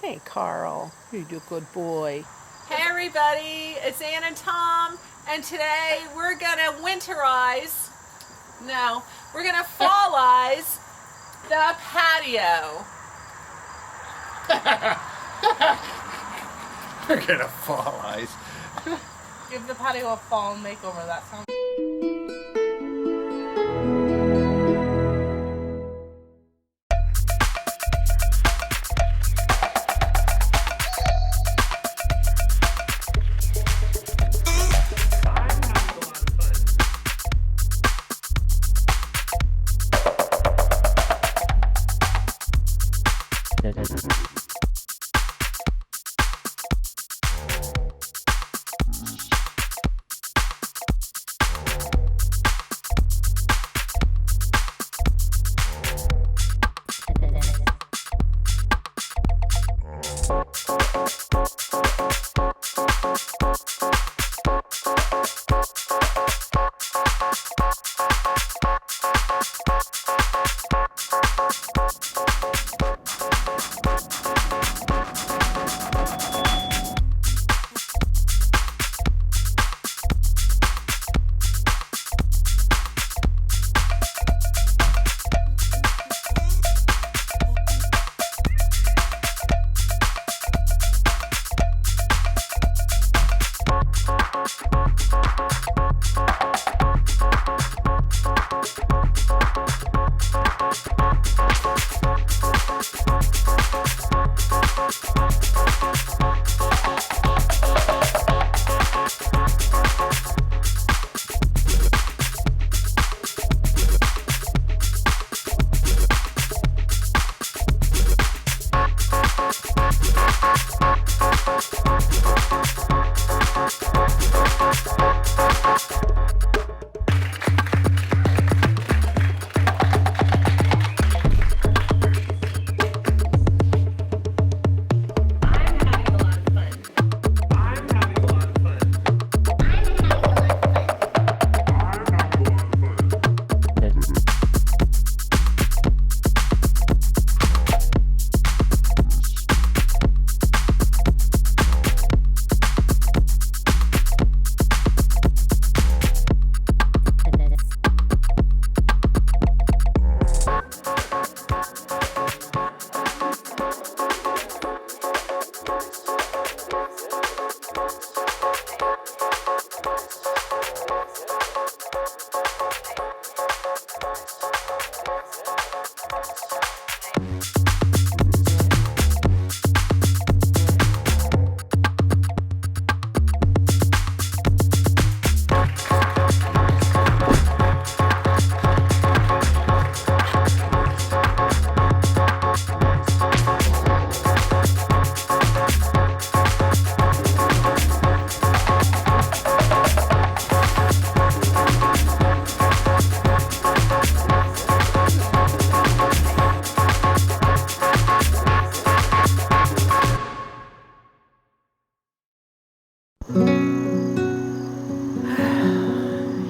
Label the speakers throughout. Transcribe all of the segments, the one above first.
Speaker 1: Hey, Carl, you're a good boy.
Speaker 2: Hey everybody, it's Ann and Tom, and today we're gonna winterize, no, we're gonna fallize the patio.
Speaker 3: We're gonna fallize.
Speaker 2: Give the patio a fall makeover, that sounds.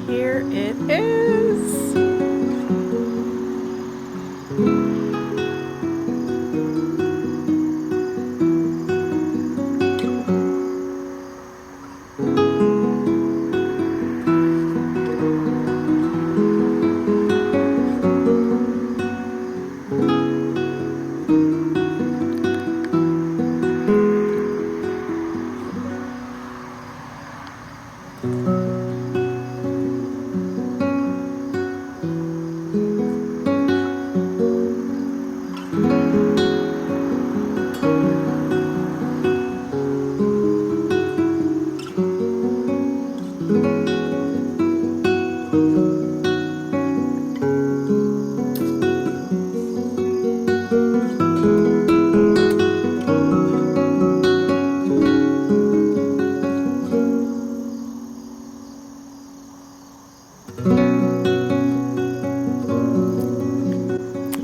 Speaker 1: Here it is.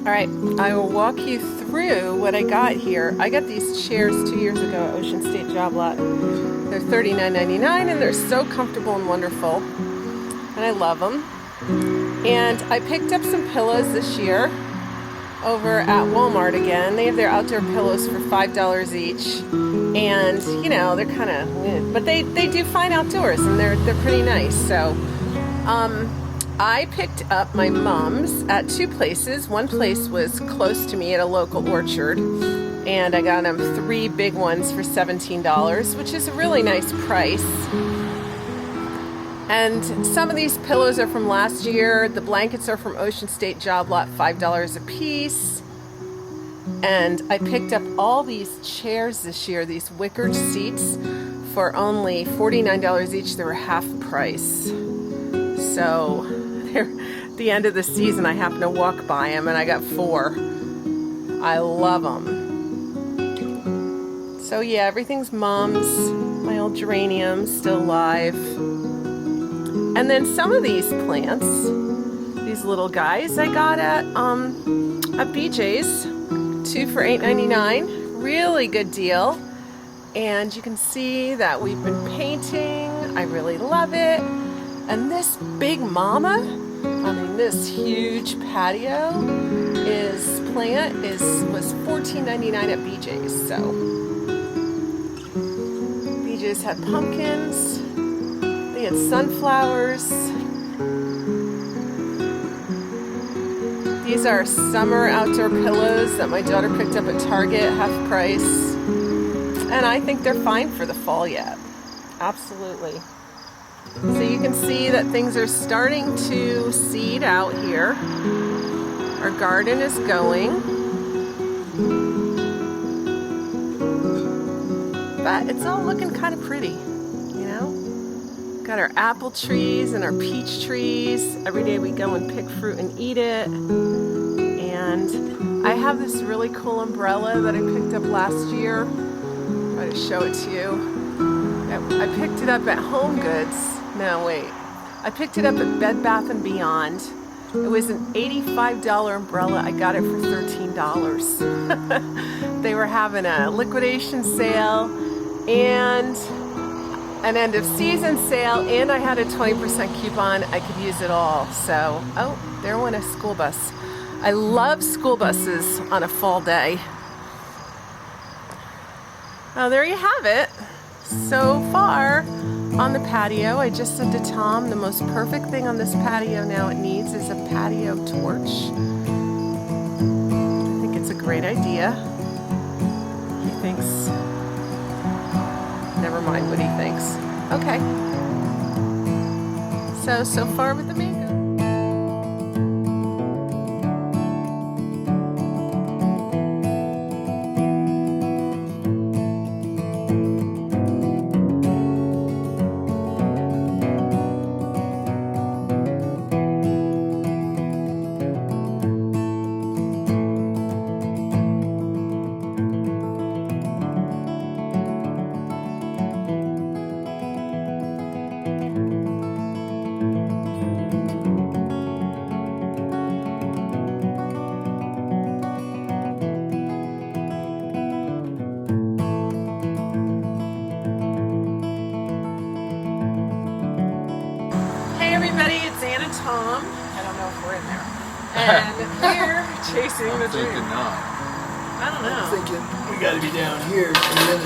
Speaker 1: All right, I will walk you through what I got here. I got these chairs 2 years ago at Ocean State Job Lot. They're $39.99 and they're so comfortable and wonderful, and I love them. And I picked up some pillows this year over at Walmart again. They have their outdoor pillows for $5 each, and you know, they're kind of, but they do fine outdoors, and they're pretty nice. So I picked up my mom's at two places. One place was close to me at a local orchard, and I got them 3 big ones for $17, which is a really nice price. And some of these pillows are from last year. The blankets are from Ocean State Job Lot, $5 a piece. And I picked up all these chairs this year, these wicker seats, for only $49 each. They were half price. So they're, at the end of the season, I happened to walk by them and I got 4. I love them. So yeah, everything's Mom's. My old geraniums still alive. And then some of these plants, these little guys, I got at BJ's, 2 for $8.99. Really good deal. And you can see that we've been painting. I really love it. And this big mama, I mean this huge patio plant was $14.99 at BJ's. So BJ's had pumpkins. They had sunflowers. These are summer outdoor pillows that my daughter picked up at Target, half price. And I think they're fine for the fall yet. Absolutely. So you can see that things are starting to seed out here. Our garden is going. But it's all looking kind of pretty, you know? Got our apple trees and our peach trees. Every day we go and pick fruit and eat it. And I have this really cool umbrella that I picked up last year. I'll try to show it to you. I picked it up at Home Goods. No, wait. I picked it up at Bed Bath & Beyond. It was an $85 umbrella. I got it for $13. They were having a liquidation sale and an end of season sale, and I had a 20% coupon. I could use it all. So, oh, there went a school bus. I love school buses on a fall day. Oh, there you have it. So far on the patio, I just said to Tom, the most perfect thing on this patio now it needs is a patio torch. I think it's a great idea. He thinks, never mind what he thinks. Okay. So far with the mango. Everybody, it's Ann and Tom. I don't know if we're in there. And we're chasing the dream.
Speaker 3: Thinking not.
Speaker 1: I don't know.
Speaker 3: I'm thinking we got to be down here, and then